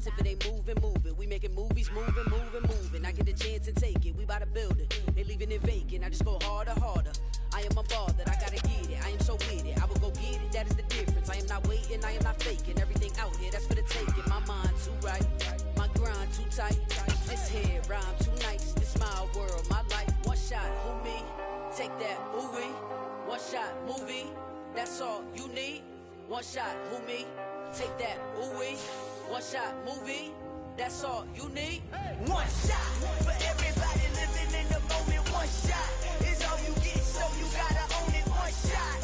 shots if it ain't moving, moving. We making movies, moving, moving, moving. I get a chance to take it, we bout to build it. They leaving it vacant, I just go harder, harder. I am a baller, I gotta get it, I am so with it. I will go get it, that is the difference. I am not waiting, I am not faking. Everything out here, that's for the taking. My mind too right, my grind too tight. This here rhyme too nice, this my world, my life. One shot, who me? Take that, movie. One shot, movie. That's all you need. One shot, who me? Take that, ooh-wee. One shot, movie. That's all you need. One shot for everybody living in the moment. One shot is all you get, so you gotta own it. One shot.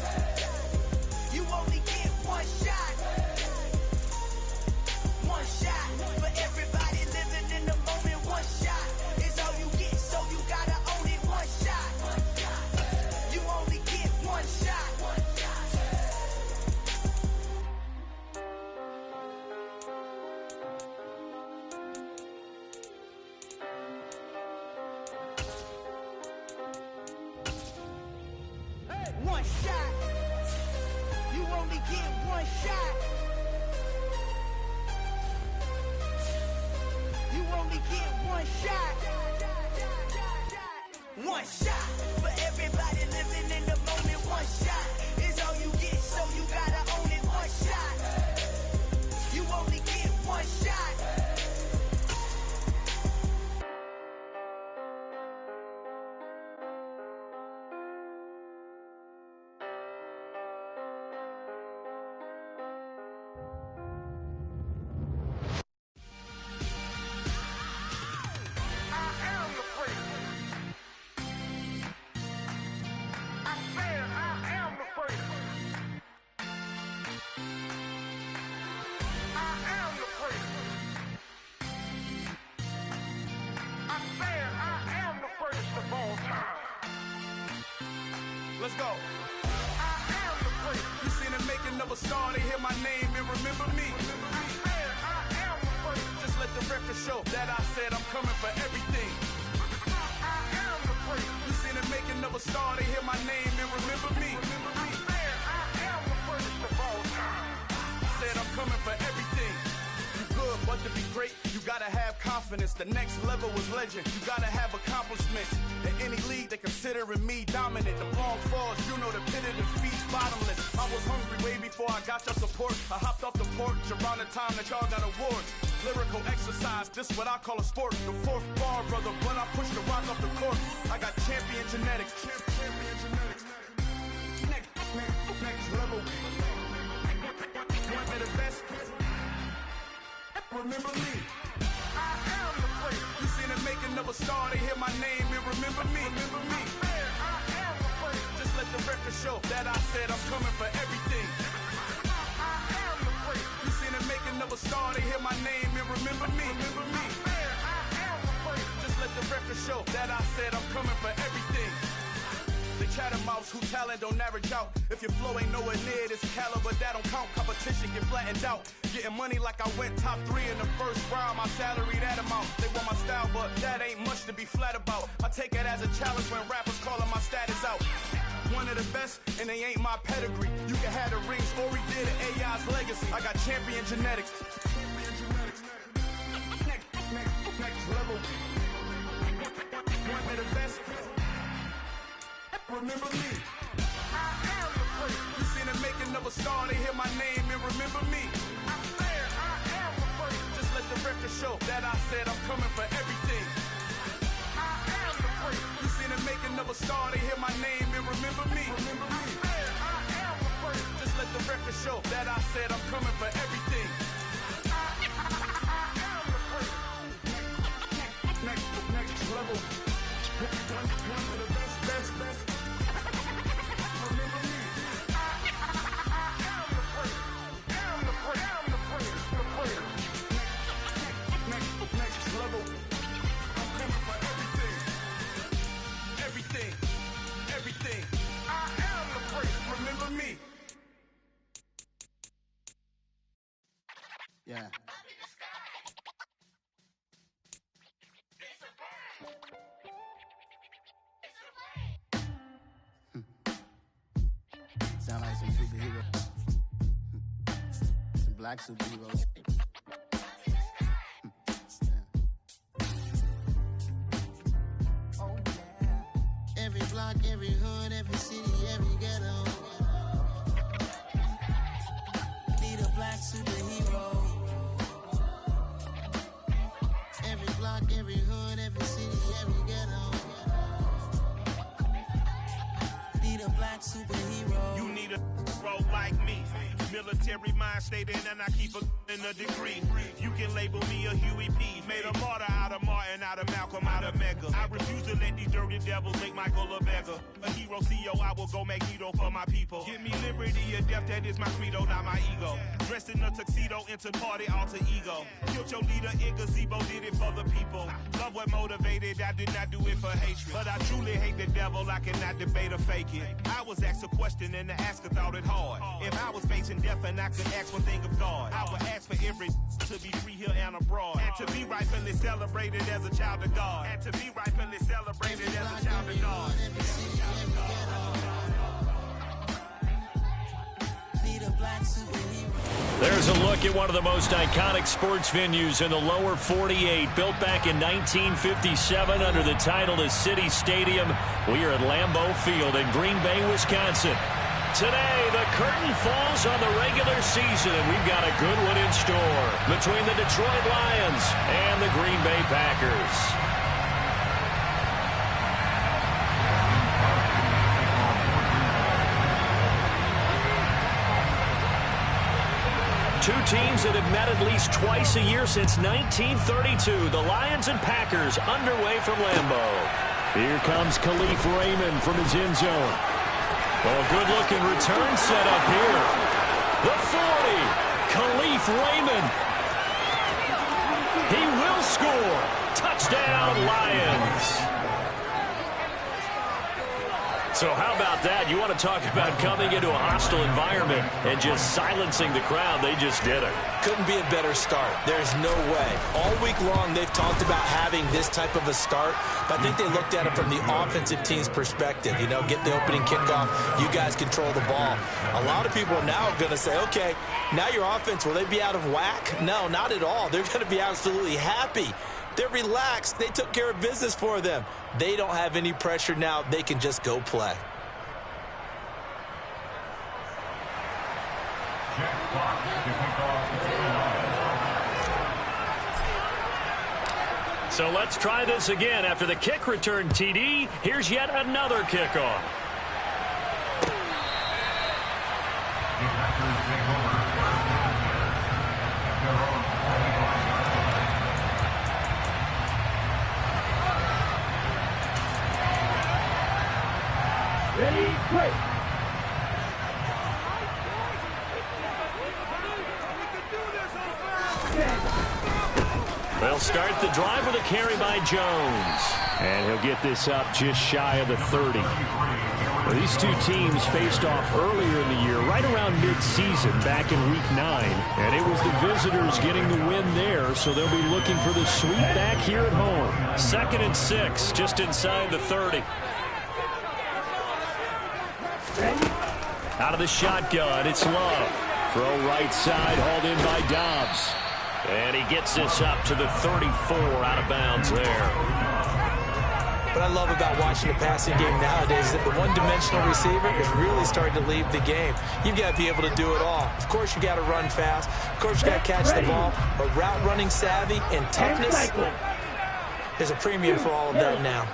You only get one shot. One shot for everybody living in the moment. One shot is all you get, so you gotta own it. One shot. You only get one shot. One shot. You only get one shot. You only get one shot. One shot for everybody living in the moment. One shot is all you get, so you gotta own it. One shot. You only get one shot. Let's go. You seen the making of a star, they hear my name and remember me. Just let the record show that I said I'm coming for everything. You seen the making of a star, they hear my name and remember me. Said I'm coming for everything. You good, but to be great, you gotta have confidence. The next level was legend. You gotta have accomplishments. In any league, they considering me dominant. The long falls, you know the pit of defeat's bottomless. I was hungry way before I got your support. I hopped off the porch around the time that y'all got awards. Lyrical exercise, this what I call a sport. The fourth bar, brother, when I push the rock off the court. I got champion genetics. Champion genetics. Next level. One of the best. Remember me. I am the place. You seen the making of a star, they hear my name and remember me. Remember me. I am the place. Just let the record show that I said I'm coming for everything. I am the place. You seen the making of a star, they hear my name and remember me. Remember me. I am the place. Just let the record show that I said I'm coming for everything. The chattermouths who talent don't average out. If your flow ain't nowhere near this caliber, that don't count. Competition get flattened out. Getting money like I went top 3 in the first round. My salary that amount. They want my style, but that ain't much to be flat about. I take it as a challenge when rappers calling my status out. One of the best, and they ain't my pedigree. You can have the rings, or he did an AI's legacy. I got champion genetics. Next level. One of the best. Remember me. I am the place. You seen the making of a star, they hear my name and remember me. I said I am the place. Just let the record show that I said I'm coming for everything. I am the place. You seen the making of a star, they hear my name and remember me. Remember me. I said I am the place. Just let the record show that I said I'm coming for everything. I am the place. Next level. One of the best. Next level. I'm coming for everything. Everything. I am the place. Remember me. Yeah. Sound like some superheroes. Some black superheroes. block, every hood, every city, every ghetto. Need a black superhero. Every block, every hood, every city, every ghetto. Need a black superhero. You need a bro like me. Military mind stated, and I keep in a degree. You can label me a Huey P. Made a martyr out of Martin, out of Malcolm, out of Mega. I refuse to let these dirty devils make Michael a beggar. A hero CEO, I will go Magneto for my people. Give me liberty or death, that is my credo, not my ego. Dressed in a tuxedo, into party alter ego. Killed your leader in gazebo, did it for the people. Love what motivated, I did not do it for hatred. But I truly hate the devil, I cannot debate or fake it. I was asked a question and the asker thought it hard. If I was facing death and I could ask one thing of God, I would ask for every to be free here and abroad, and to be rightfully celebrated as a child of God, and to be rightfully celebrated as a child of God. There's a look at one of the most iconic sports venues in the lower 48, built back in 1957 under the title of City Stadium. We are at Lambeau Field in Green Bay, Wisconsin. Today, the curtain falls on the regular season, and we've got a good one in store between the Detroit Lions and the Green Bay Packers. Two teams that have met at least twice a year since 1932. The Lions and Packers underway from Lambeau. Here comes Khalif Raymond from his end zone. Oh, good-looking return set up here. The 40, Khalif Raymond. He will score. Touchdown, Lions. So how about that? You want to talk about coming into a hostile environment and just silencing the crowd. They just did it. Couldn't be a better start. There's no way. All week long, they've talked about having this type of a start, but I think they looked at it from the offensive team's perspective. You know, get the opening kickoff. You guys control the ball. A lot of people are now going to say, okay, now your offense, will they be out of whack? No, not at all. They're going to be absolutely happy. They're relaxed. They took care of business for them. They don't have any pressure now. They can just go play. So let's try this again. After the kick return TD, here's yet another kickoff. Ready, break. They'll start the drive with a carry by Jones. And he'll get this up just shy of the 30. Well, these two teams faced off earlier in the year, right around mid-season, back in Week 9. And it was the visitors getting the win there, so they'll be looking for the sweep back here at home. 2nd and 6, just inside the 30. Out of the shotgun, it's Love. Throw right side, hauled in by Dobbs. And he gets this up to the 34, out of bounds there. What I love about watching the passing game nowadays is that the one-dimensional receiver is really starting to lead the game. You've got to be able to do it all. Of course, you got to run fast. Of course, you got to catch the ball. But route running savvy and toughness, there's a premium for all of that now.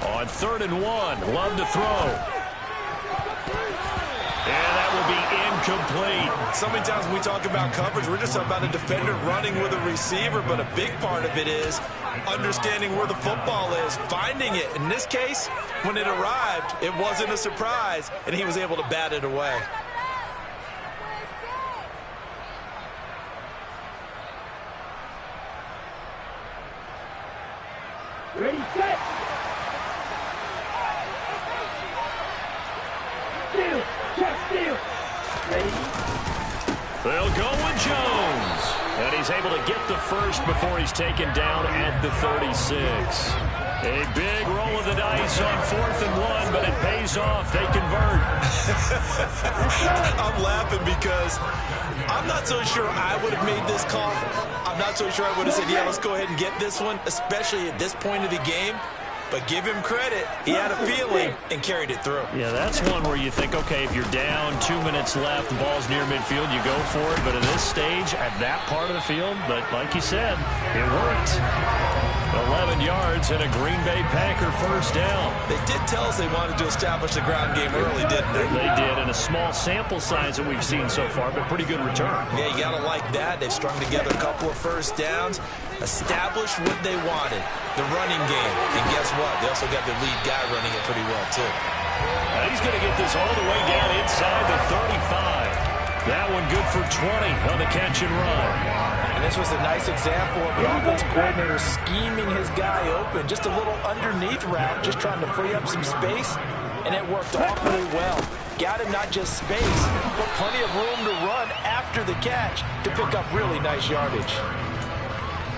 On 3rd and 1, Love to throw. And that will be incomplete. So many times when we talk about coverage, we're just talking about a defender running with a receiver, but a big part of it is understanding where the football is, finding it. In this case, when it arrived, it wasn't a surprise, and he was able to bat it away. Ready, set. Steal, check, steal. Ready. They'll go with Jones. And he's able to get the first before he's taken down at the 36. A big roll of the dice on 4th and 1, but it pays off. They convert. I'm I'm laughing because I'm not so sure I would have made this call. I'm not so sure I would have said, yeah, let's go ahead and get this one, especially at this point of the game. But give him credit. He had a feeling and carried it through. Yeah, that's one where you think, okay, if you're down, 2 minutes left, the ball's near midfield, you go for it. But at this stage, at that part of the field, but like you said, it worked. 11 yards and a Green Bay Packer first down. They did tell us they wanted to establish the ground game early, didn't they? They did, and a small sample size that we've seen so far, but pretty good return. Yeah, you got to like that. They've strung together a couple of first downs, established what they wanted, the running game. And guess what? They also got their lead guy running it pretty well, too. He's going to get this all the way down inside the 35. That one good for 20 on the catch and run. And this was a nice example of the offensive coordinator scheming his guy open. Just a little underneath route, just trying to free up some space, and it worked awfully well. Got him not just space, but plenty of room to run after the catch to pick up really nice yardage.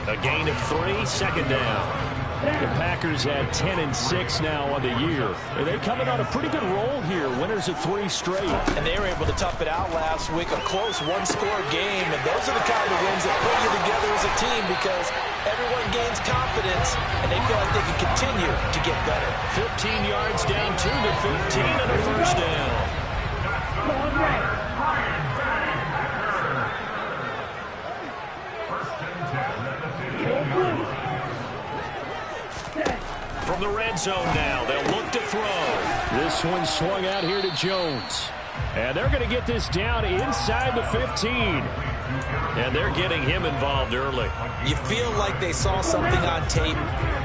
A gain of 3, second down. The Packers at 10-6 now on the year. And they're coming on a pretty good roll here. Winners of 3 straight. And they were able to tough it out last week. A close one-score game. And those are the kind of wins that put you together as a team because everyone gains confidence and they feel like they can continue to get better. 15 yards down to the 15 and a first down. From the red zone now, they'll look to throw. This one swung out here to Jones. And they're going to get this down inside the 15. And they're getting him involved early. You feel like they saw something on tape,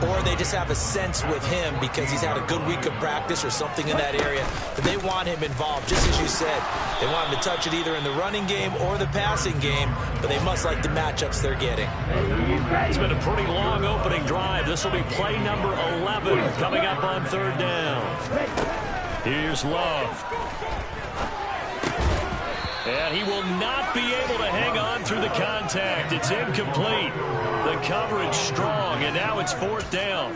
or they just have a sense with him because he's had a good week of practice or something in that area. But they want him involved, just as you said. They want him to touch it either in the running game or the passing game, but they must like the matchups they're getting. It's been a pretty long opening drive. This will be play number 11 coming up on third down. Here's Love. And he will not be able to hang on through the contact. It's incomplete. The coverage strong, and now it's fourth down.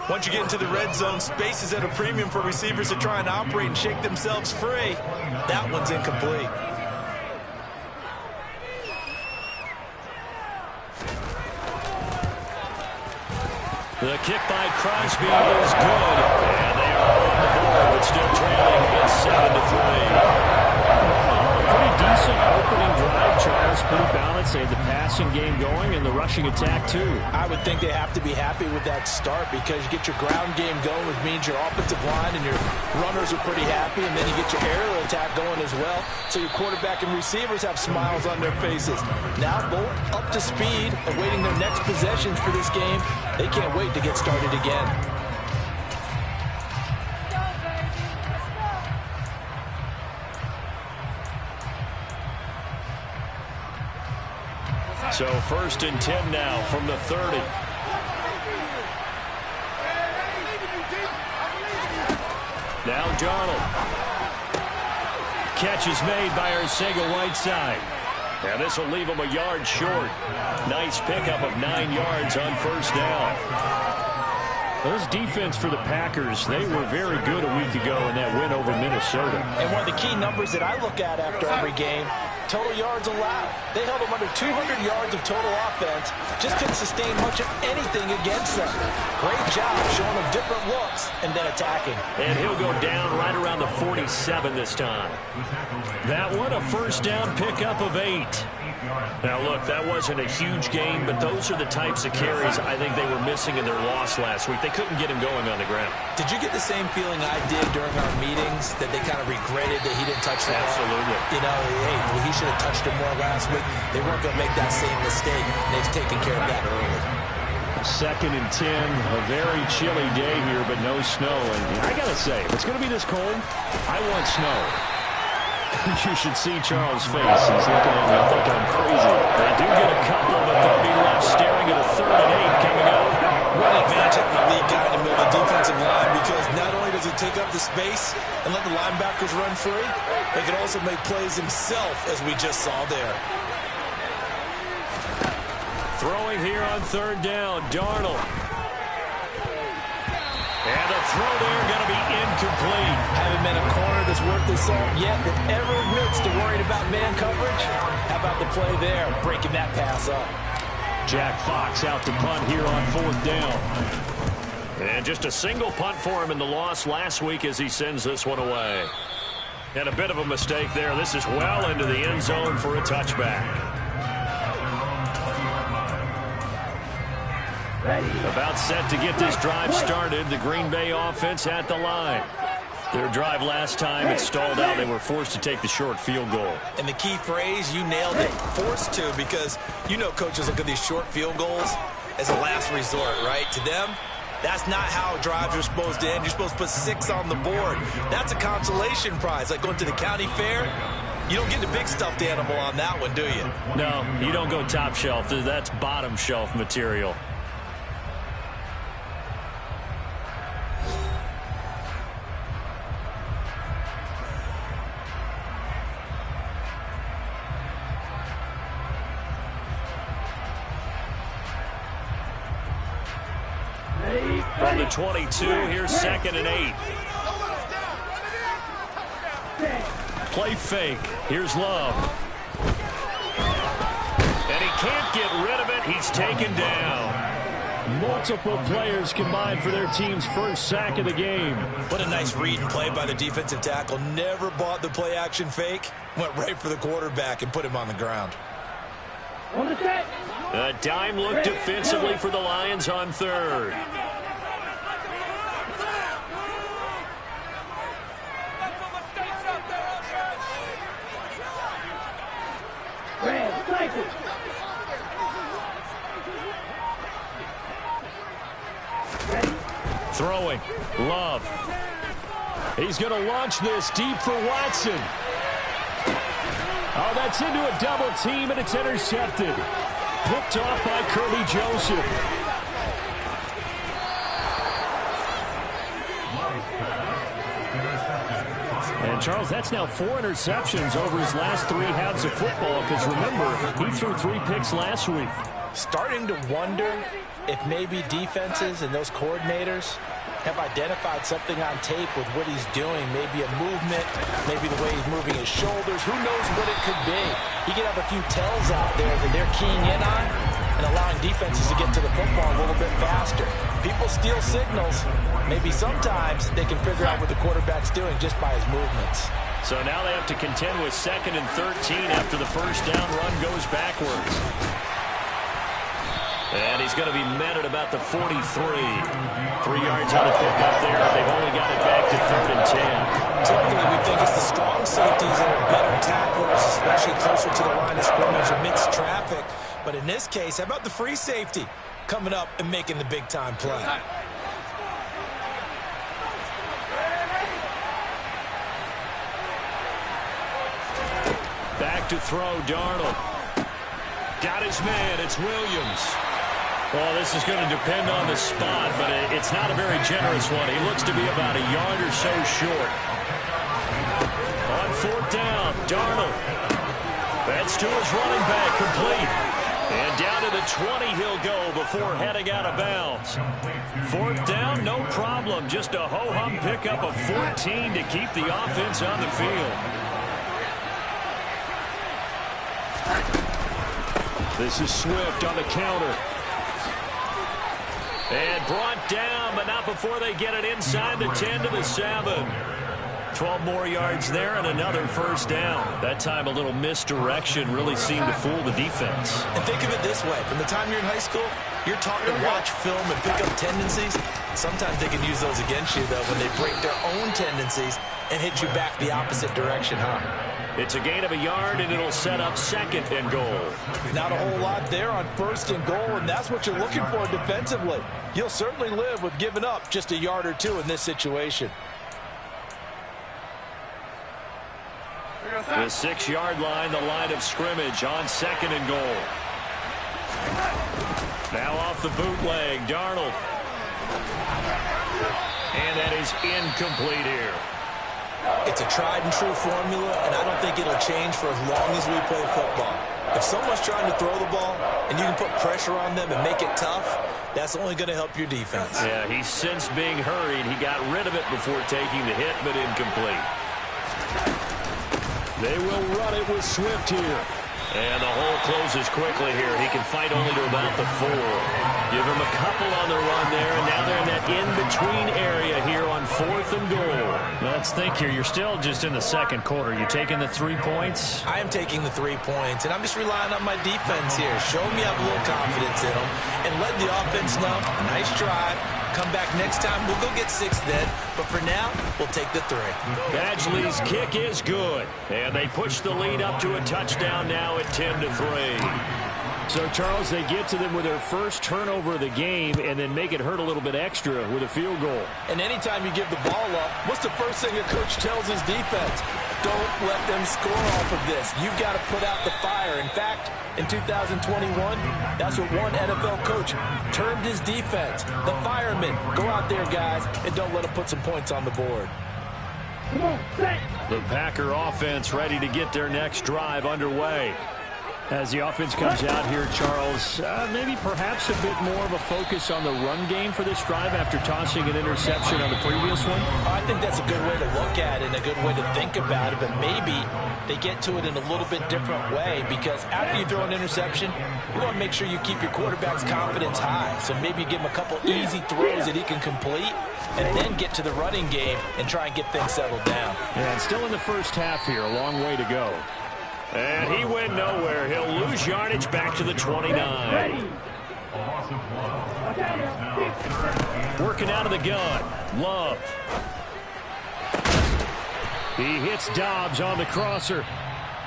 Once you get into the red zone, space is at a premium for receivers to try and operate and shake themselves free. That one's incomplete. The kick by Crosby is good. And they are on the board, but still trailing. It's 7-3. Pretty decent opening drive, Charles. Pretty balanced. They had the passing game going and the rushing attack, too. I would think they have to be happy with that start because you get your ground game going, which means your offensive line and your runners are pretty happy, and then you get your aerial attack going as well. So your quarterback and receivers have smiles on their faces. Now both up to speed, awaiting their next possessions for this game. They can't wait to get started again. So 1st and 10 now from the 30. Now Darnold. Catch is made by Arcega-Whiteside. And this will leave him a yard short. Nice pickup of 9 yards on first down. This defense for the Packers, they were very good a week ago in that win over Minnesota. And one of the key numbers that I look at after every game, total yards allowed. They held them under 200 yards of total offense. Just couldn't sustain much of anything against them. Great job showing them different looks and then attacking. And he'll go down right around the 47 this time. That one, a first down pickup of 8. Now, look, that wasn't a huge game, but those are the types of carries I think they were missing in their loss last week. They couldn't get him going on the ground. Did you get the same feeling I did during our meetings, that they kind of regretted that he didn't touch the ball? Absolutely. You know, hey, well, he should have touched him more last week. They weren't going to make that same mistake, and they've taken care of that early. 2nd and 10, a very chilly day here, but no snow. And I got to say, if it's going to be this cold, I want snow. You should see Charles' face. He's looking at me thinking I'm crazy. They do get a couple, but they'll be left staring at a 3rd and 8 coming up. What an advantage having the lead guy in the middle of the defensive line, because not only does he take up the space and let the linebackers run free, they can also make plays himself, as we just saw there. Throwing here on 3rd down, Darnold. And the throw there going to be incomplete. Haven't been a corner that's worth the salt yet that ever admits to worrying about man coverage? How about the play there, breaking that pass up? Jack Fox out to punt here on 4th down. And just a single punt for him in the loss last week as he sends this one away. And a bit of a mistake there. This is well into the end zone for a touchback. About set to get this drive started. The Green Bay offense at the line. Their drive last time, it stalled out. They were forced to take the short field goal. And the key phrase, you nailed it, forced to, because you know coaches look at these short field goals as a last resort, right? To them, that's not how drives are supposed to end. You're supposed to put 6 on the board. That's a consolation prize, like going to the county fair. You don't get the big stuffed animal on that one, do you? No, you don't go top shelf. That's bottom shelf material. From the 22, here's 2nd and 8. Play fake. Here's Love. And he can't get rid of it. He's taken down. Multiple players combined for their team's first sack of the game. What a nice read and play by the defensive tackle. Never bought the play action fake. Went right for the quarterback and put him on the ground. On the set. A dime look defensively for the Lions on 3rd. Throwing. Love. He's going to launch this deep for Watson. Oh, that's into a double team, and it's intercepted. Picked off by Kirby Joseph. And, Charles, that's now 4 interceptions over his last 3 halves of football, because, remember, he threw 3 picks last week. Starting to wonder if maybe defenses and those coordinators have identified something on tape with what he's doing. Maybe a movement, maybe the way he's moving his shoulders. Who knows what it could be? He could have a few tells out there that they're keying in on and allowing defenses to get to the football a little bit faster. People steal signals. Maybe sometimes they can figure out what the quarterback's doing just by his movements. So now they have to contend with 2nd and 13 after the first down run goes backwards. And he's going to be met at about the 43. 3 yards on the pickup there. They've only got it back to 3rd and 10. Typically, we think it's the strong safeties that are better tacklers, especially closer to the line of scrimmage amidst traffic. But in this case, how about the free safety coming up and making the big-time play? Back to throw, Darnold. Got his man, it's Williams. Well, this is going to depend on the spot, but it's not a very generous one. He looks to be about a yard or so short. On 4th down, Darnold. That's to his running back, complete. And down to the 20 he'll go before heading out of bounds. 4th down, no problem. Just a ho-hum pickup of 14 to keep the offense on the field. This is Swift on the counter. And brought down, but not before they get it inside the 10 to the 7. 12 more yards there and another first down. That time a little misdirection really seemed to fool the defense. And think of it this way. From the time you're in high school, you're taught to watch film and pick up tendencies. Sometimes they can use those against you, though, when they break their own tendencies and hit you back the opposite direction, huh? It's a gain of a yard, and it'll set up 2nd and goal. Not a whole lot there on 1st and goal, and that's what you're looking for defensively. You'll certainly live with giving up just a yard or 2 in this situation. The 6-yard line, the line of scrimmage on 2nd and goal. Now off the bootleg, Darnold. And that is incomplete here. It's a tried-and-true formula, and I don't think it'll change for as long as we play football. If someone's trying to throw the ball and you can put pressure on them and make it tough, that's only going to help your defense. Yeah, he's since being hurried. He got rid of it before taking the hit, but incomplete. They will run it with Swift here. And the hole closes quickly here. He can fight only to about the 4. Give him a couple on the run there, and now they're in that in-between area here on 4th and goal. Let's think here. You're still just in the second quarter. You taking the 3 points? I am taking the 3 points, and I'm just relying on my defense here. Show me I have a little confidence in them, and let the offense know, nice drive. Come back next time, we'll go get 6 then. But for now, we'll take the 3. Badgley's kick is good. And they push the lead up to a touchdown now at 10-3. So, Charles, they get to them with their first turnover of the game and then make it hurt a little bit extra with a field goal. And anytime you give the ball up, what's the first thing a coach tells his defense? Don't let them score off of this. You've got to put out the fire. In fact, in 2021, that's what one NFL coach termed his defense. The firemen. Go out there, guys, and don't let them put some points on the board. The Packer offense ready to get their next drive underway. As the offense comes out here, Charles, maybe perhaps a bit more of a focus on the run game for this drive after tossing an interception on the previous one? I think that's a good way to look at it and a good way to think about it, but maybe they get to it in a little bit different way because after you throw an interception, you want to make sure you keep your quarterback's confidence high. So maybe you give him a couple easy throws that he can complete and then get to the running game and try and get things settled down. And still in the first half here, a long way to go. And he went nowhere. He'll lose yardage back to the 29. Working out of the gun. Love. He hits Dobbs on the crosser.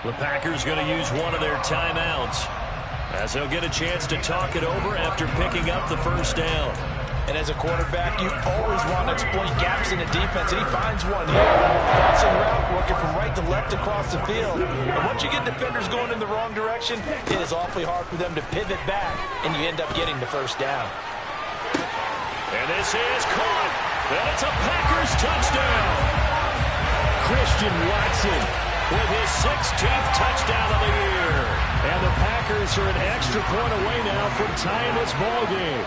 The Packers going to use one of their timeouts as they'll get a chance to talk it over after picking up the first down. And as a quarterback, you always want to exploit gaps in the defense, and he finds one here. Crossing route, working from right to left across the field. And once you get defenders going in the wrong direction, it is awfully hard for them to pivot back, and you end up getting the first down. And this is caught. And it's a Packers touchdown. Christian Watson with his 16th touchdown of the year. And the Packers are an extra point away now from tying this ball game.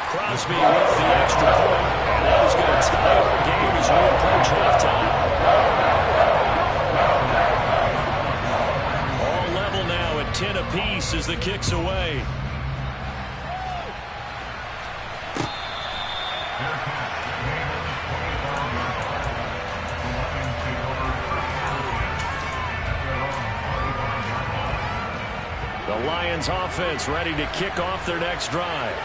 Crosby with the extra point. And that is going to tie our game as we approach halftime. All level now at 10 apiece as the kick's away. The Lions offense ready to kick off their next drive.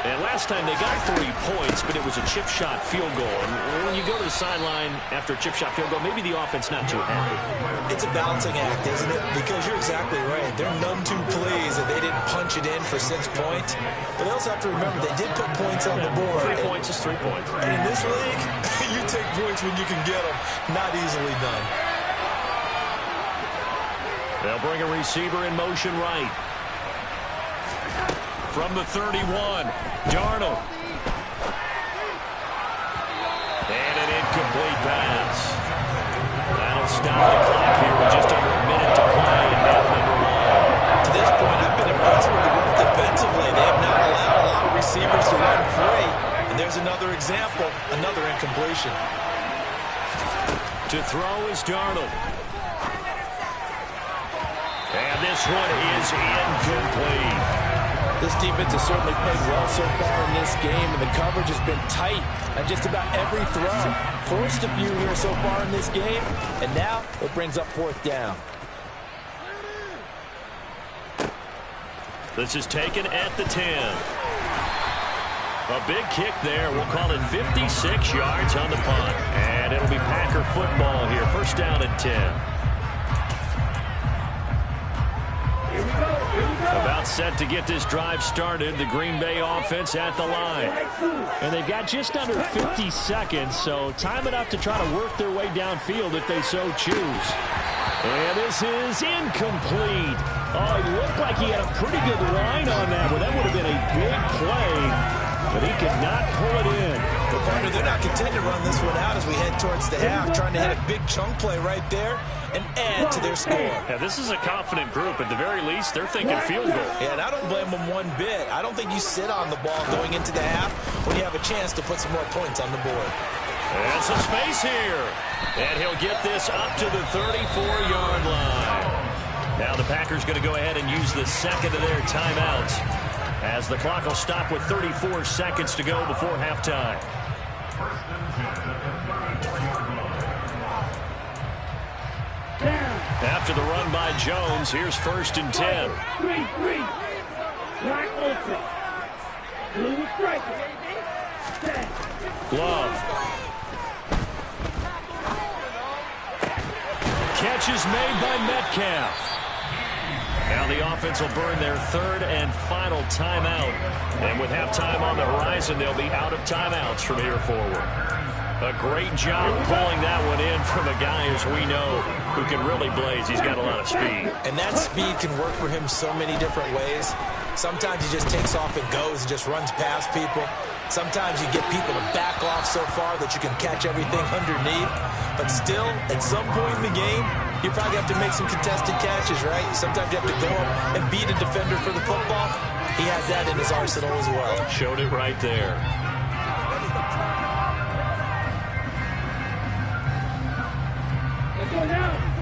And last time they got 3 points, but it was a chip shot field goal. And when you go to the sideline after a chip shot field goal, maybe the offense not too happy. It's a balancing act, isn't it? Because you're exactly right. They're none too pleased that they didn't punch it in for 6 points. But they also have to remember they did put points on the board. 3 points is 3 points. And in this league, you take points when you can get them. Not easily done. They'll bring a receiver in motion right. From the 31, Darnold. And an incomplete pass. That'll stop the clock here with just under a minute to play in half number 1. To this point, I've been impressed with the work defensively. They have not allowed a lot of receivers to run free. And there's another example, another incompletion. To throw is Darnold. And this one is incomplete. This defense has certainly played well so far in this game, and the coverage has been tight on just about every throw. Forced a few here so far in this game, and now it brings up 4th down. This is taken at the 10. A big kick there. We'll call it 56 yards on the punt. And it'll be Packer football here. First down at 10. About set to get this drive started. The Green Bay offense at the line. And they've got just under 50 seconds, so time enough to try to work their way downfield if they so choose. And this is incomplete. Oh, it looked like he had a pretty good line on that one. That would have been a big play, but he could not pull it in. Well, partner, they're not content to run this one out as we head towards the half, trying to hit a big chunk play right there. and add to their score. Yeah, this is a confident group. At the very least, they're thinking field goal. Yeah, and I don't blame them one bit. I don't think you sit on the ball going into the half when you have a chance to put some more points on the board. And some space here. And he'll get this up to the 34-yard line. Now the Packers going to go ahead and use the second of their timeouts, as the clock will stop with 34 seconds to go before halftime. After the run by Jones, here's 1st and 10. 3-3. Black ultra. Blue striker. Love. Catch is made by Metcalf. Now the offense will burn their 3rd and final timeout. And with halftime on the horizon, they'll be out of timeouts from here forward. A great job pulling that one in from a guy, as we know, who can really blaze. He's got a lot of speed. And that speed can work for him so many different ways. Sometimes he just takes off and goes and just runs past people. Sometimes you get people to back off so far that you can catch everything underneath. But still, at some point in the game, you probably have to make some contested catches, right? Sometimes you have to go up and beat a defender for the football. He has that in his arsenal as well. Showed it right there.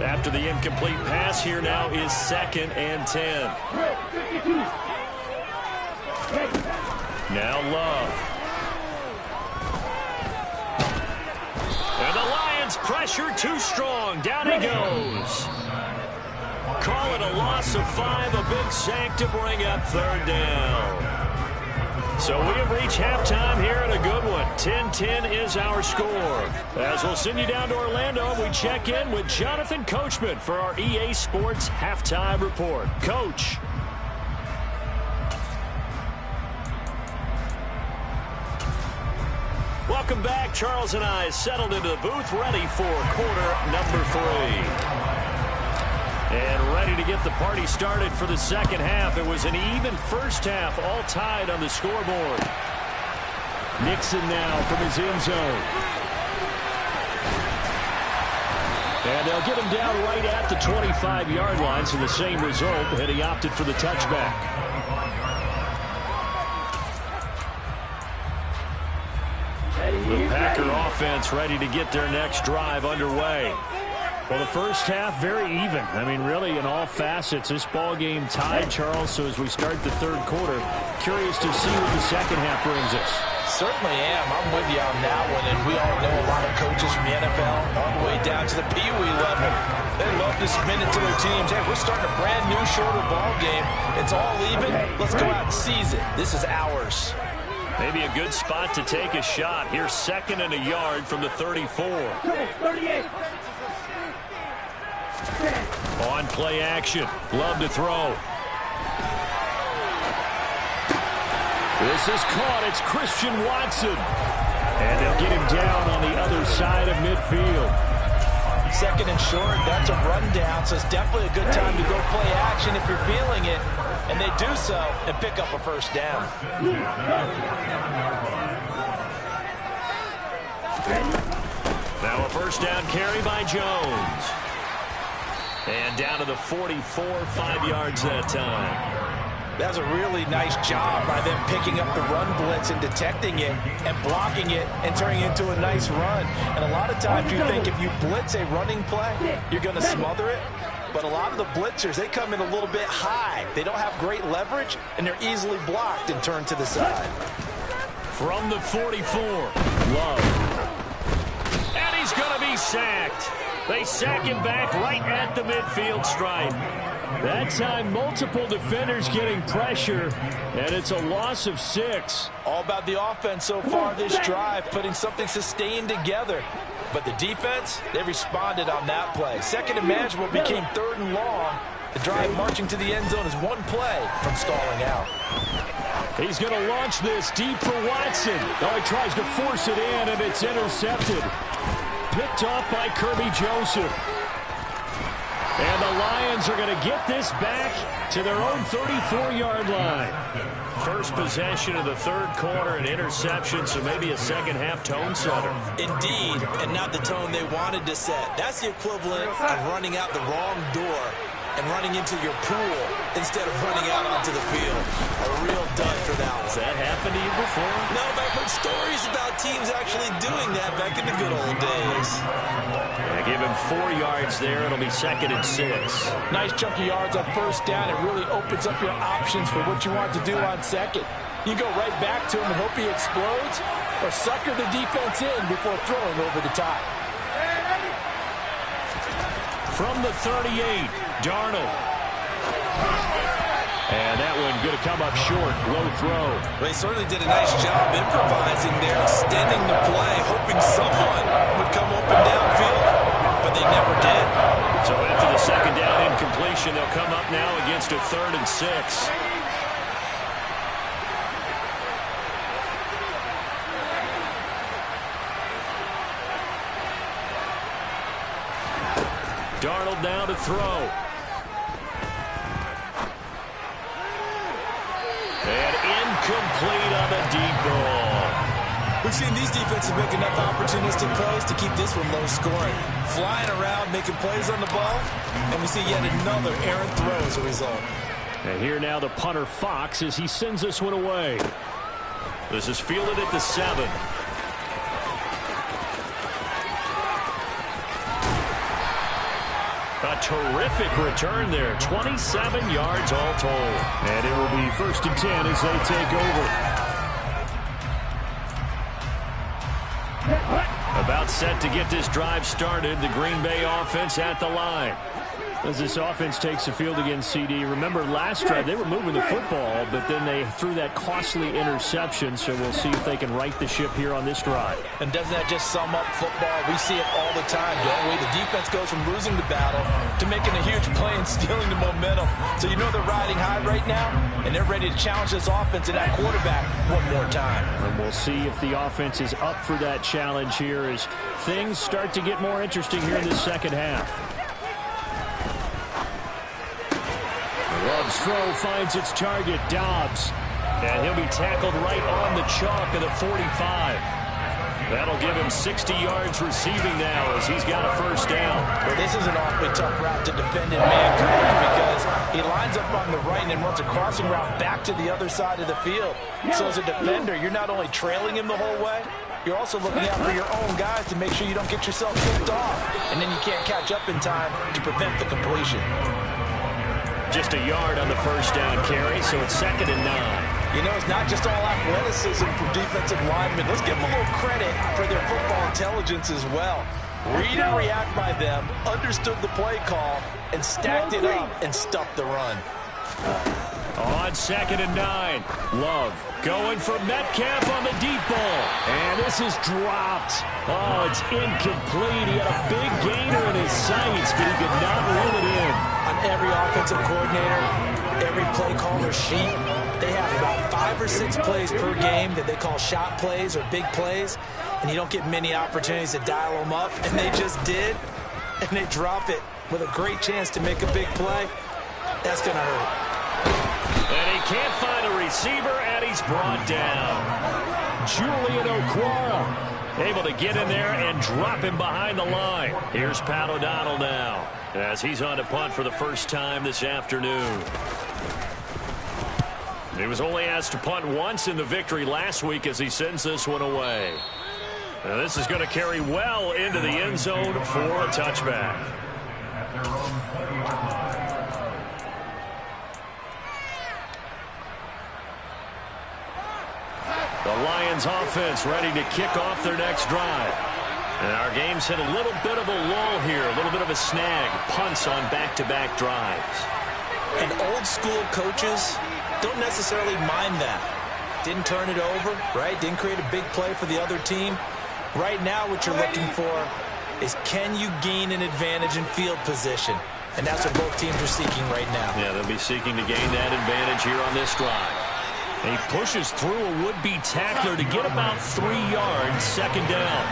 After the incomplete pass, here now is 2nd and 10. Now Love. And the Lions pressure too strong. Down he goes. Call it a loss of 5, a big sack to bring up 3rd down. So we have reached halftime here in a good one. 10-10 is our score. As we'll send you down to Orlando, we check in with Jonathan Coachman for our EA Sports Halftime Report. Coach. Welcome back. Charles and I settled into the booth, ready for quarter number 3. And ready to get the party started for the second half. It was an even first half, all tied on the scoreboard. Nixon now from his end zone. And they'll get him down right at the 25-yard line, so the same result, and he opted for the touchback. The Packer offense ready to get their next drive underway. Well, the first half, very even. I mean, really, in all facets, this ball game tied, Charles. So as we start the 3rd quarter, curious to see what the second half brings us. Certainly am. I'm with you on that one. And we all know a lot of coaches from the NFL all the way down to the Pee Wee level. They love to spin it to their teams. Hey, we're starting a brand new, shorter ball game. It's all even. Let's go out and seize it. This is ours. Maybe a good spot to take a shot. Here's 2nd and a yard from the 34. 38. On play action. Love to throw. This is caught. It's Christian Watson. And they'll get him down on the other side of midfield. 2nd and short. That's a rundown, so it's definitely a good time to go play action if you're feeling it. And they do so and pick up a 1st down. Now a 1st down carry by Jones. And down to the 44, 5 yards that time. That's a really nice job by them picking up the run blitz and detecting it and blocking it and turning it into a nice run. And a lot of times you think if you blitz a running play, you're going to smother it. But a lot of the blitzers, they come in a little bit high. They don't have great leverage, and they're easily blocked and turned to the side. From the 44, Love. And he's going to be sacked. They sack him back right at the midfield stripe. That time, multiple defenders getting pressure, and it's a loss of 6. All about the offense so far this drive, putting something sustained together. But the defense, they responded on that play. 2nd and manageable became 3rd and long. The drive marching to the end zone is one play from stalling out. He's going to launch this deep for Watson. Oh, he tries to force it in, and it's intercepted. Picked off by Kirby Joseph. And the Lions are going to get this back to their own 34-yard line. First possession of the third quarter, an interception, so maybe a second-half tone setter. Indeed, and not the tone they wanted to set. That's the equivalent of running out the wrong door and running into your pool instead of running out onto the field. A real dud for that one. Has that happened to you before? No, but I've heard stories about teams actually doing that back in the good old days. Yeah, give him 4 yards there. It'll be 2nd and 6. Nice chunk of yards on first down. It really opens up your options for what you want to do on second. You go right back to him and hope he explodes, or sucker the defense in before throwing over the top. From the 38, Darnold. And that one going to come up short. Low throw. They certainly did a nice job improvising there, extending the play, hoping someone would come open downfield, but they never did. So after the second down incompletion, they'll come up now against a 3rd and 6. Darnold now to throw. And incomplete on the deep ball. We've seen these defenses make enough opportunistic plays to keep this one low scoring. Flying around, making plays on the ball, and we see yet another errant throw as a result. And here now the punter Fox as he sends this one away. This is fielded at the 7. A terrific return there. 27 yards all told. And it will be 1st and 10 as they take over. About set to get this drive started. The Green Bay offense at the line. As this offense takes the field against CD. Remember last drive they were moving the football, but then they threw that costly interception. So we'll see if they can right the ship here on this drive. And doesn't that just sum up football? We see it all the time, don't we? The defense goes from losing the battle to making a huge play and stealing the momentum. So you know they're riding high right now, and they're ready to challenge this offense and that quarterback one more time. And we'll see if the offense is up for that challenge here as things start to get more interesting here in the second half. Love's throw finds its target, Dobbs. And he'll be tackled right on the chalk of the 45. That'll give him 60 yards receiving now as he's got a first down. Well, this is an awfully tough route to defend in man coverage because he lines up on the right and then runs a crossing route back to the other side of the field. So as a defender, you're not only trailing him the whole way, you're also looking out for your own guys to make sure you don't get yourself picked off. And then you can't catch up in time to prevent the completion. Just a yard on the first down carry, so it's 2nd and 9. You know, it's not just all athleticism from defensive linemen. Let's give them a little credit for their football intelligence as well. Read and react by them, understood the play call, and stacked it up and stuffed the run. On 2nd and 9, Love going for Metcalf on the deep ball. And this is dropped. Oh, it's incomplete. He had a big gainer in his sights, but he could not reel it in. On every offensive coordinator, every play caller sheet, they have about 5 or 6 plays per game that they call shot plays or big plays, and you don't get many opportunities to dial them up, and they just did, and they drop it with a great chance to make a big play. That's going to hurt. And he can't find a receiver, and he's brought down. Julian Okwara able to get in there and drop him behind the line. Here's Pat O'Donnell now as he's on to punt for the first time this afternoon. He was only asked to punt once in the victory last week as he sends this one away. Now this is going to carry well into the end zone for a touchback. The Lions offense ready to kick off their next drive. And our game's hit a little bit of a lull here, a little bit of a snag. Punts on back-to-back drives. And old school coaches don't necessarily mind that. Didn't turn it over, right? Didn't create a big play for the other team. Right now what you're looking for is can you gain an advantage in field position? And that's what both teams are seeking right now. Yeah, they'll be seeking to gain that advantage here on this drive. And he pushes through a would-be tackler to get about 3 yards, second down.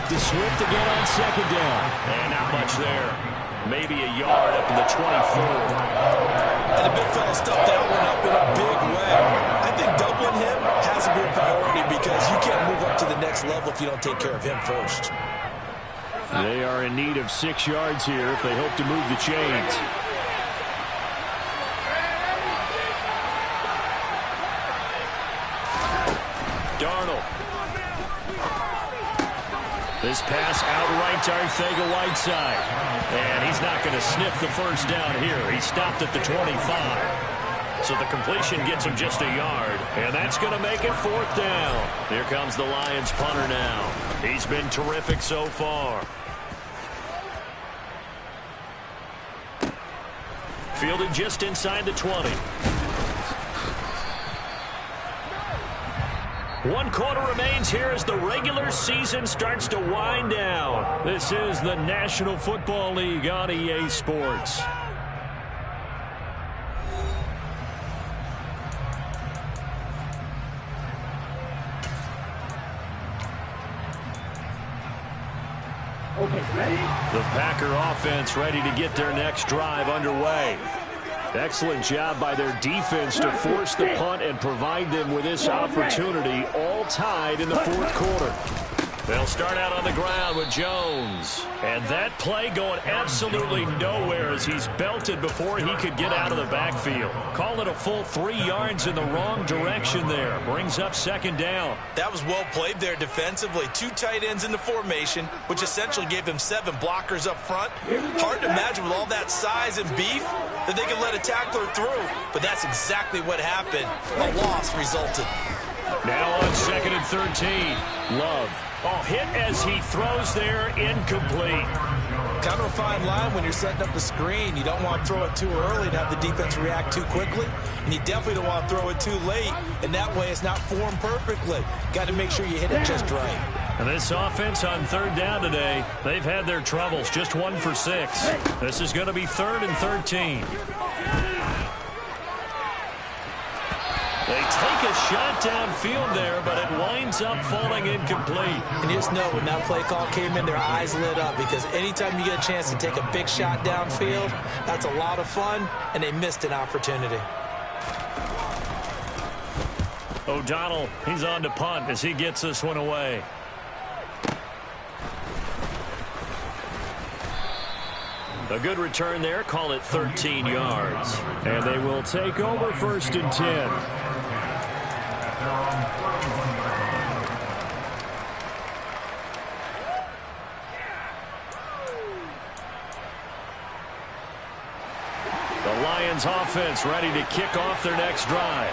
to Swift again on second down. And not much there. Maybe a yard up in the 24. And the big fella stuffed that one up in a big way. I think doubling him has to be a priority because you can't move up to the next level if you don't take care of him first. They are in need of 6 yards here if they hope to move the chains. Darnold. This pass outright to Arcega-Whiteside. And he's not going to sniff the first down here. He stopped at the 25. So the completion gets him just a yard. And that's going to make it 4th down. Here comes the Lions punter now. He's been terrific so far. Fielded just inside the 20. 1 quarter remains here as the regular season starts to wind down. This is the National Football League on EA Sports. Okay, ready? The Packer offense ready to get their next drive underway. Excellent job by their defense to force the punt and provide them with this opportunity, all tied in the 4th quarter. They'll start out on the ground with Jones. And that play going absolutely nowhere as he's belted before he could get out of the backfield. Call it a full 3 yards in the wrong direction there. Brings up 2nd down. That was well played there defensively. 2 tight ends in the formation, which essentially gave them 7 blockers up front. Hard to imagine with all that size and beef that they could let a tackler through. But that's exactly what happened. A loss resulted. Now on 2nd and 13. Love. Oh, hit as he throws there, incomplete. Kind of a fine line when you're setting up the screen. You don't want to throw it too early and have the defense react too quickly. And you definitely don't want to throw it too late. And that way it's not formed perfectly. Got to make sure you hit it just right. And this offense on 3rd down today, they've had their troubles. Just 1 for 6. This is going to be 3rd and 13. They take a shot downfield there, but it winds up falling incomplete. And you just know when that play call came in, their eyes lit up because anytime you get a chance to take a big shot downfield, that's a lot of fun, and they missed an opportunity. O'Donnell, he's on to punt as he gets this one away. A good return there, call it 13 yards. And they will take over 1st and 10. The Lions offense ready to kick off their next drive.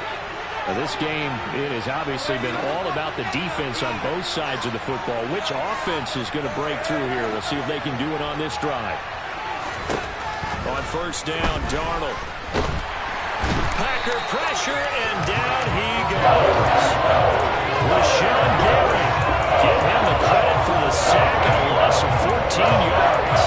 Now this game, it has obviously been all about the defense on both sides of the football. Which offense is going to break through here? We'll see if they can do it on this drive. On 1st down, Darnold. Packer pressure, and down he goes. Rashawn Gary. Give him the credit for the sack and a loss of 14 yards.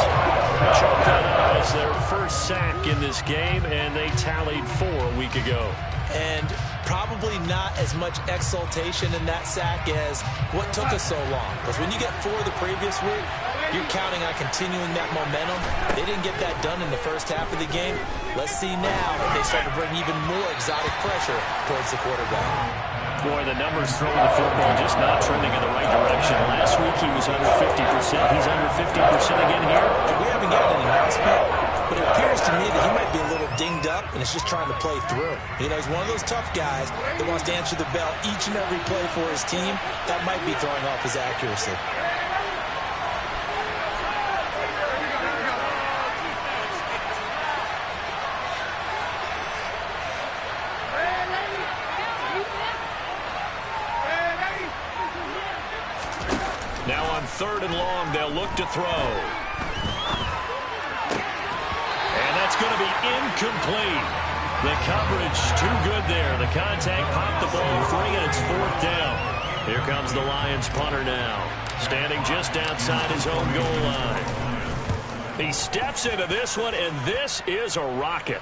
Chalk that up as their first sack in this game, and they tallied 4 a week ago. And probably not as much exultation in that sack as what took us so long. Because when you get 4 the previous week, you're counting on continuing that momentum. They didn't get that done in the first half of the game. Let's see now if they start to bring even more exotic pressure towards the quarterback. Boy, the numbers throwing the football just not trending in the right direction. Last week he was under 50%. He's under 50% again here. We haven't gotten an announcement, but it appears to me that he might be a little dinged up and is just trying to play through. You know, he's one of those tough guys that wants to answer the bell each and every play for his team. That might be throwing off his accuracy. Now on 3rd and long, they'll look to throw. And that's going to be incomplete. The coverage too good there. The contact popped the ball free, and it's 4th down. Here comes the Lions punter now, standing just outside his own goal line. He steps into this one, and this is a rocket.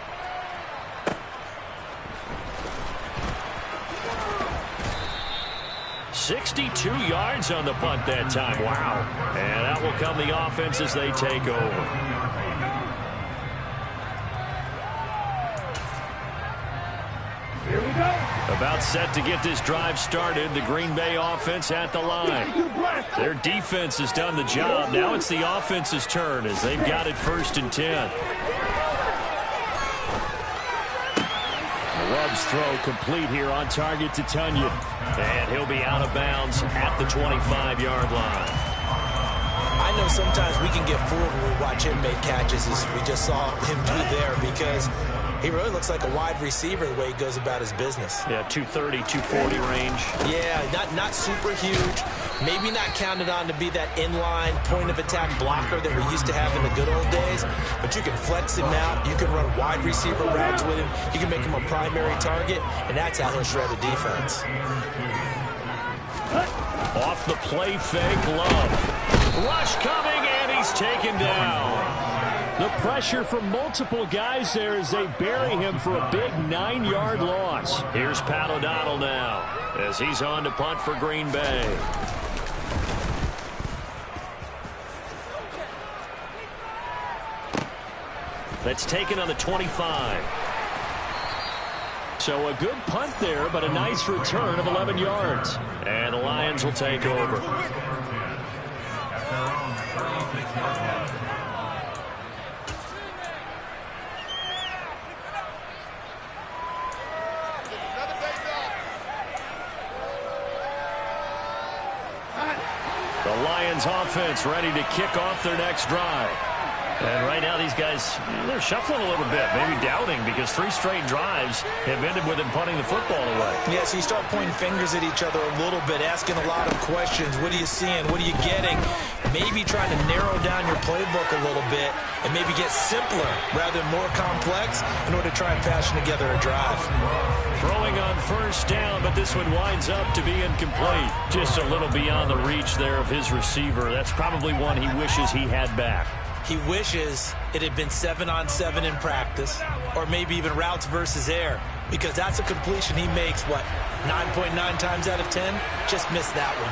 62 yards on the punt that time. Wow. And out will come the offense as they take over. Here we go. About set to get this drive started. The Green Bay offense at the line. Their defense has done the job. Now it's the offense's turn as they've got it 1st and 10. Love's throw complete here on target to Tunyon. And he'll be out of bounds at the 25-yard line. I know sometimes we can get fooled when we watch him make catches, as we just saw him do there, because he really looks like a wide receiver the way he goes about his business. Yeah, 230, 240 range. Yeah, not super huge. Maybe not counted on to be that inline point-of-attack blocker that we used to have in the good old days. But you can flex him out. You can run wide receiver routes with him. You can make him a primary target, and that's how he'll shred a defense. Off the play fake, Love. Rush coming, and he's taken down. The pressure from multiple guys there as they bury him for a big 9-yard loss. Here's Pat O'Donnell now as he's on to punt for Green Bay. That's taken on the 25. So a good punt there, but a nice return of 11 yards. And the Lions will take over. The Lions offense ready to kick off their next drive. And right now these guys, they're shuffling a little bit, maybe doubting, because 3 straight drives have ended with them punting the football away. Yeah, so you start pointing fingers at each other a little bit, asking a lot of questions. What are you seeing? What are you getting? Maybe trying to narrow down your playbook a little bit and maybe get simpler rather than more complex in order to try and fashion together a drive. Throwing on 1st down, but this one winds up to be incomplete. Just a little beyond the reach there of his receiver. That's probably one he wishes he had back. He wishes it had been 7-on-7 in practice, or maybe even routes versus air, because that's a completion he makes, 9.9 times out of 10? Just missed that one.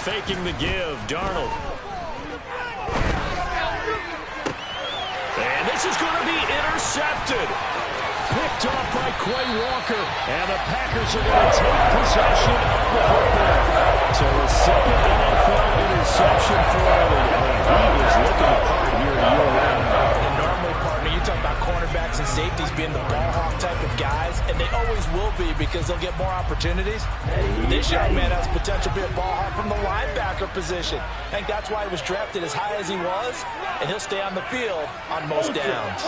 Faking the give, Darnold. And this is going to be intercepted. Picked off by Quay Walker. And the Packers are going to take possession of the football. So a second NFL interception for him. And he is looking apart here in year one. And normally, partner, you talk about cornerbacks and safeties being the ball hawk type of guys, and they always will be because they'll get more opportunities. This young man has potential to be a ball hawk from the linebacker position. I think that's why he was drafted as high as he was, and he'll stay on the field on most downs.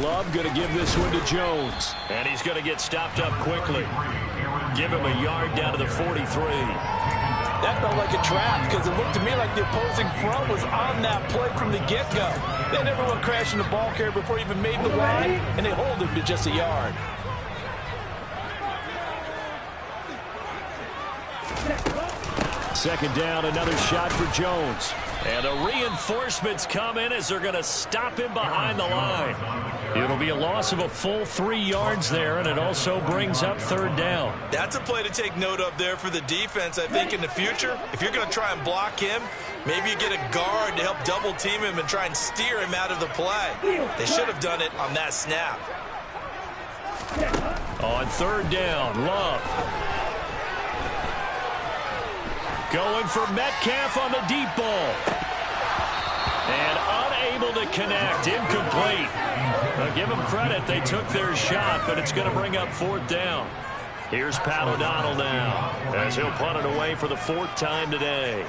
Love going to give this one to Jones. And he's going to get stopped up quickly. Give him a yard down to the 43. That felt like a trap because it looked to me like the opposing front was on that play from the get-go. Then everyone crashing the ball carrier before he even made the line, and they hold him to just a yard. Second down, another shot for Jones. And the reinforcements come in as they're going to stop him behind the line. It'll be a loss of a full 3 yards there, and it also brings up 3rd down. That's a play to take note of there for the defense, I think, in the future. If you're going to try and block him, maybe you get a guard to help double-team him and try and steer him out of the play. They should have done it on that snap. On 3rd down, Love. Going for Metcalf on the deep ball. And unable to connect. Incomplete. I'll give them credit. They took their shot, but it's going to bring up 4th down. Here's Pat O'Donnell now as he'll punt it away for the 4th time today.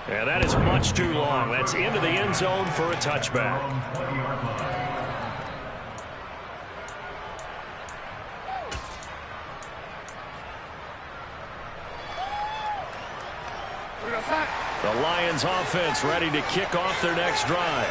And that is much too long. That's into the end zone for a touchback. The Lions offense ready to kick off their next drive.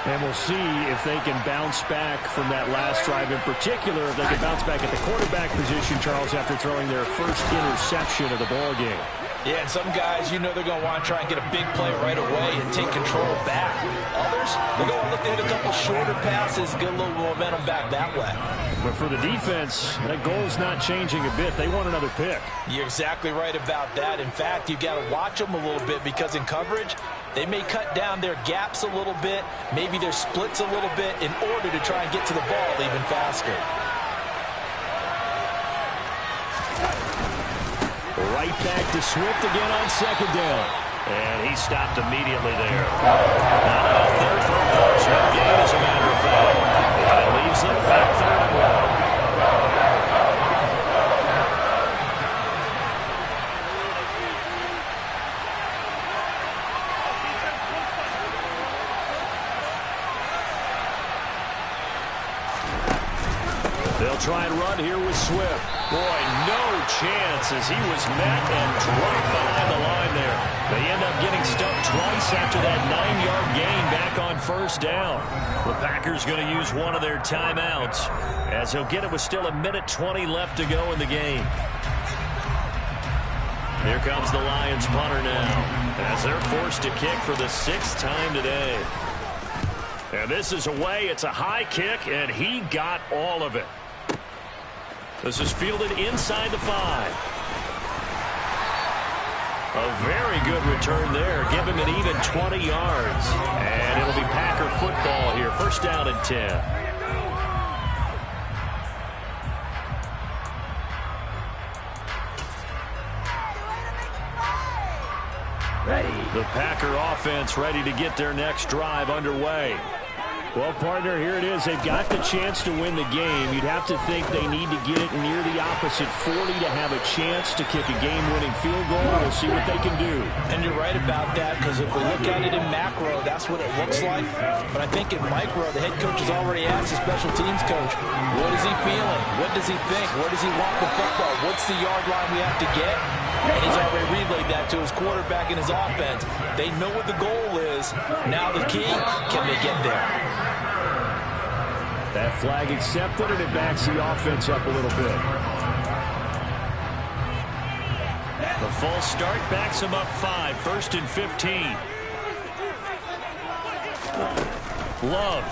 And we'll see if they can bounce back from that last drive, in particular, if they can bounce back at the quarterback position, Charles, after throwing their first interception of the ball game. Yeah, and some guys, you know they're going to want to try and get a big play right away and take control back. Others, they're going to look to hit a couple shorter passes, get a little momentum back that way. But for the defense, that goal's not changing a bit. They want another pick. You're exactly right about that. In fact, you've got to watch them a little bit because in coverage, they may cut down their gaps a little bit, maybe their splits a little bit in order to try and get to the ball even faster. Right back to Swift again on second down. And he stopped immediately there. Not enough there for a first. No gain, as a matter of fact. That leaves them back 3rd and 1. They'll try and run here with Swift. Boy, no chance as he was met and right behind the line there. They end up getting stuffed twice after that 9-yard gain back on first down. The Packers going to use one of their timeouts as he'll get it with still 1:20 left to go in the game. Here comes the Lions punter now as they're forced to kick for the 6th time today. And this is away. It's a high kick, and he got all of it. This is fielded inside the 5. A very good return there. Give him an even 20 yards. And it'll be Packer football here. First down and 10. The Packer offense ready to get their next drive underway. Well, partner, here it is. They've got the chance to win the game. You'd have to think they need to get it near the opposite 40 to have a chance to kick a game-winning field goal. We'll see what they can do. And you're right about that, because if we look at it in macro, that's what it looks like. But I think in micro, the head coach has already asked the special teams coach, what is he feeling? What does he think? Where does he want the football? What's the yard line we have to get? And he's already relayed that to his quarterback and his offense. They know what the goal is. Now the key, can they get there? That flag accepted, and it backs the offense up a little bit. The false start backs him up 5, 1st and 15. Love.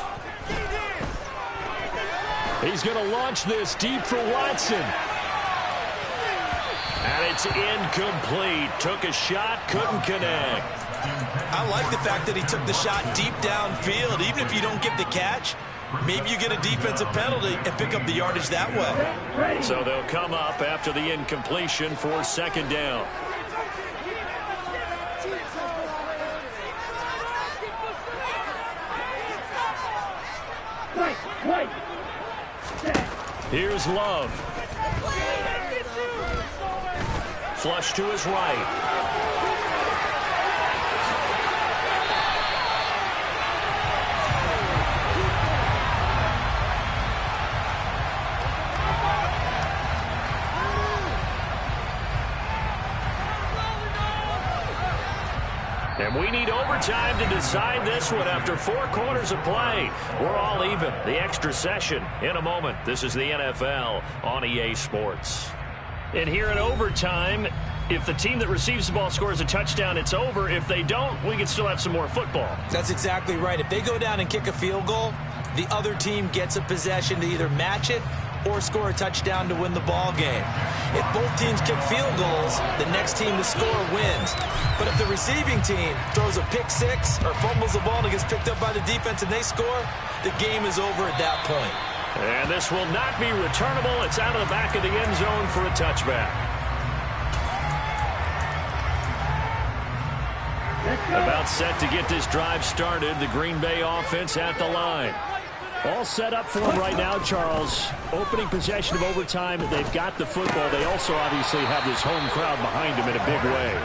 He's going to launch this deep for Watson. And it's incomplete. Took a shot, couldn't connect. I like the fact that he took the shot deep downfield. Even if you don't get the catch, maybe you get a defensive penalty and pick up the yardage that way. So they'll come up after the incompletion for second down. Here's Love. Flush to his right. And we need overtime to decide this one after 4 quarters of play. We're all even. The extra session in a moment. This is the NFL on EA Sports. And here in overtime, if the team that receives the ball scores a touchdown, it's over. If they don't, we can still have some more football. That's exactly right. If they go down and kick a field goal, the other team gets a possession to either match it or score a touchdown to win the ball game. If both teams kick field goals, the next team to score wins. But if the receiving team throws a pick 6 or fumbles the ball and it gets picked up by the defense and they score, the game is over at that point. And this will not be returnable. It's out of the back of the end zone for a touchback. About set to get this drive started. The Green Bay offense at the line. All set up for them right now, Charles. Opening possession of overtime. They've got the football. They also obviously have this home crowd behind them in a big way.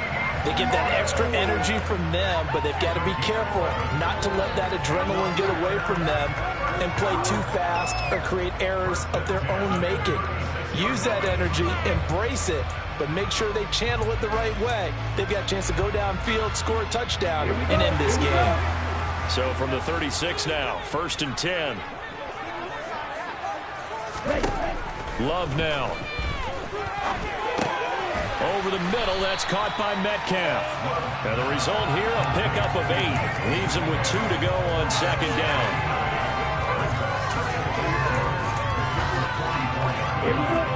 They get that extra energy from them, but they've got to be careful not to let that adrenaline get away from them and play too fast or create errors of their own making. Use that energy, embrace it, but make sure they channel it the right way. They've got a chance to go downfield, score a touchdown, and end this game. So from the 36 now, 1st and 10. Love now. Over the middle, that's caught by Metcalf. And the result here, a pickup of 8. Leaves him with 2 to go on 2nd down.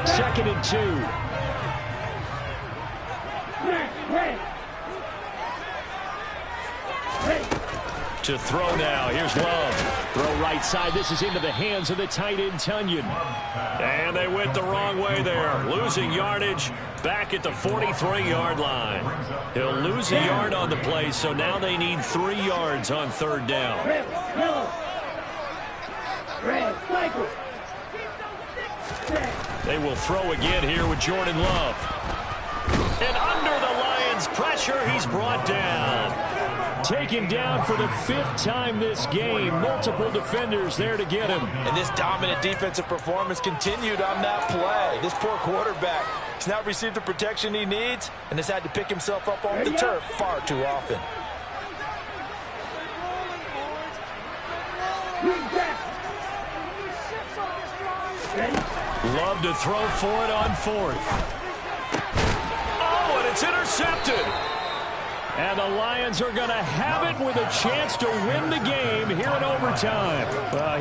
2nd and 2. To throw now. Here's Love. Throw right side. This is into the hands of the tight end, Tunyon. And they went the wrong way there. Losing yardage back at the 43-yard line. He'll lose a yard on the play, so now they need 3 yards on 3rd down. They will throw again here with Jordan Love. And under the Lions' pressure, he's brought down. Taken down for the 5th time this game. Multiple defenders there to get him. And this dominant defensive performance continued on that play. This poor quarterback has not received the protection he needs and has had to pick himself up off the turf far too often. Love to throw for it on 4th. Oh, and it's intercepted. And the Lions are going to have it with a chance to win the game here in overtime.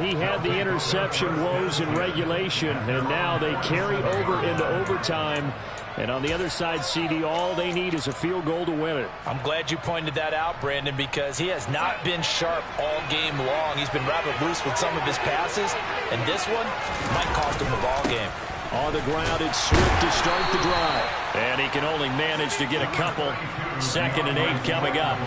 He had the interception woes in regulation, and now they carry over into overtime. And on the other side, CD, all they need is a field goal to win it. I'm glad you pointed that out, Brandon, because he has not been sharp all game long. He's been rather loose with some of his passes, and this one might cost him the ball game. On the ground, it's Swift to start the drive. And he can only manage to get a couple. 2nd and 8 coming up.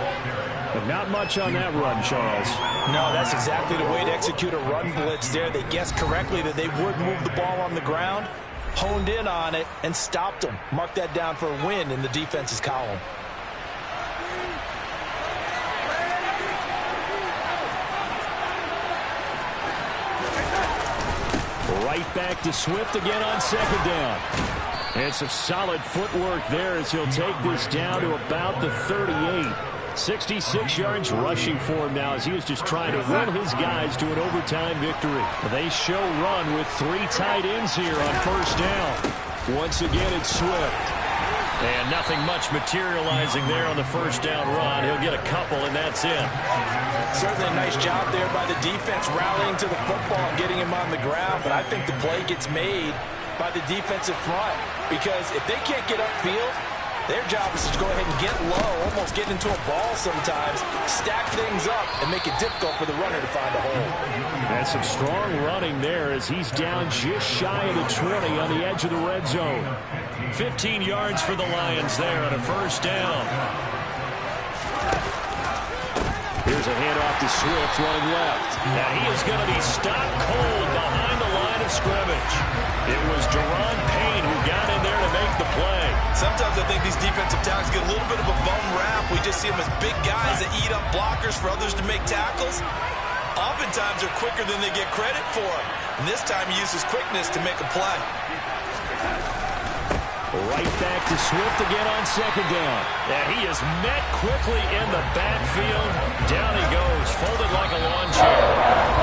But not much on that run, Charles. No, that's exactly the way to execute a run blitz there. They guessed correctly that they would move the ball on the ground, honed in on it, and stopped them. Mark that down for a win in the defense's column. Right back to Swift again on 2nd down. And some solid footwork there as he'll take this down to about the 38. 66 yards rushing for him now as he was just trying to win his guys to an overtime victory. They show run with 3 tight ends here on 1st down. Once again, it's Swift. And nothing much materializing there on the 1st down run. He'll get a couple, and that's it. Certainly a nice job there by the defense rallying to the football and getting him on the ground. But I think the play gets made by the defensive front because if they can't get upfield, their job is to go ahead and get low, almost get into a ball sometimes, stack things up, and make it difficult for the runner to find a hole. That's some strong running there as he's down just shy of the 20 on the edge of the red zone. 15 yards for the Lions there on a 1st down. Here's a handoff to Swift running left. And he is going to be stopped cold behind the line of scrimmage. It was Deron Payne who got in there to make the play. Sometimes I think these defensive tackles get a little bit of a bum rap. We just see them as big guys that eat up blockers for others to make tackles. Oftentimes they're quicker than they get credit for. And this time he uses quickness to make a play. Right back to Swift again on 2nd down. And he is met quickly in the backfield. Down he goes, folded like a lawn chair.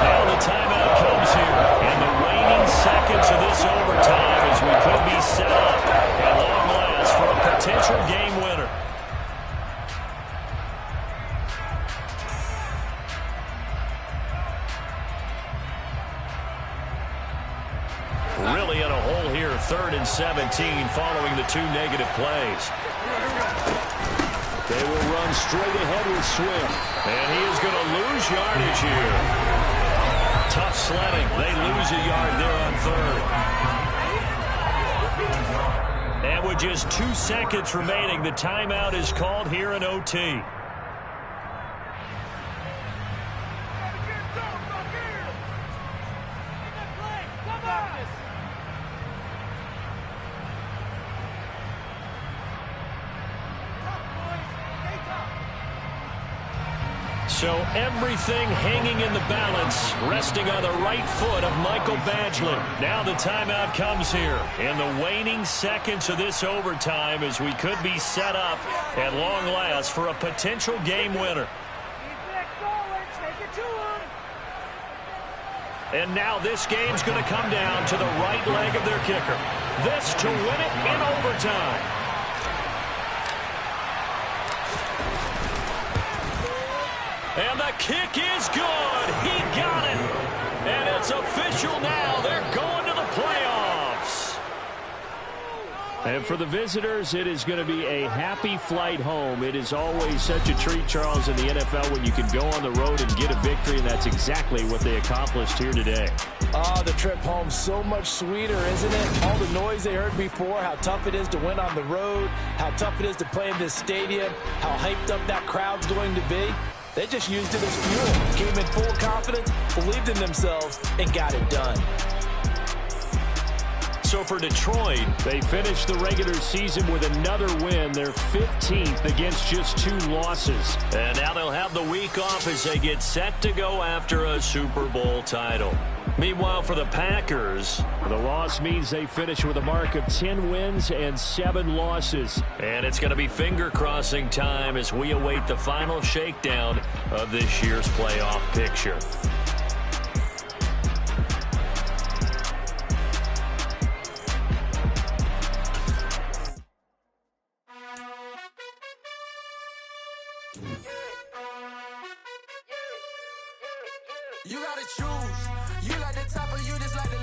Now the timeout comes here. And the waning seconds of this overtime as we could be set up at long last for a potential game winner. Really in a hole here, 3rd and 17 following the 2 negative plays. They will run straight ahead with Swift. And he is going to lose yardage here. Tough sledding. They lose a yard there on 3rd. And with just 2 seconds remaining, the timeout is called here in OT. So everything hanging in the balance, resting on the right foot of Michael Badgley. Now the timeout comes here in the waning seconds of this overtime as we could be set up at long last for a potential game winner. And now this game's going to come down to the right leg of their kicker. This to win it in overtime. And the kick is good. He got it. And it's official now. They're going to the playoffs. And for the visitors, it is going to be a happy flight home. It is always such a treat, Charles, in the NFL when you can go on the road and get a victory, and that's exactly what they accomplished here today. Oh, the trip home so much sweeter, isn't it? All the noise they heard before, how tough it is to win on the road, how tough it is to play in this stadium, how hyped up that crowd's going to be. They just used it as fuel, came in full confidence, believed in themselves, and got it done. So for Detroit, they finished the regular season with another win. They're 15th against just 2 losses. And now they'll have the week off as they get set to go after a Super Bowl title. Meanwhile, for the Packers, the loss means they finish with a mark of 10 wins and 7 losses. And it's going to be finger-crossing time as we await the final shakedown of this year's playoff picture. You gotta choose. You like the top or you just like the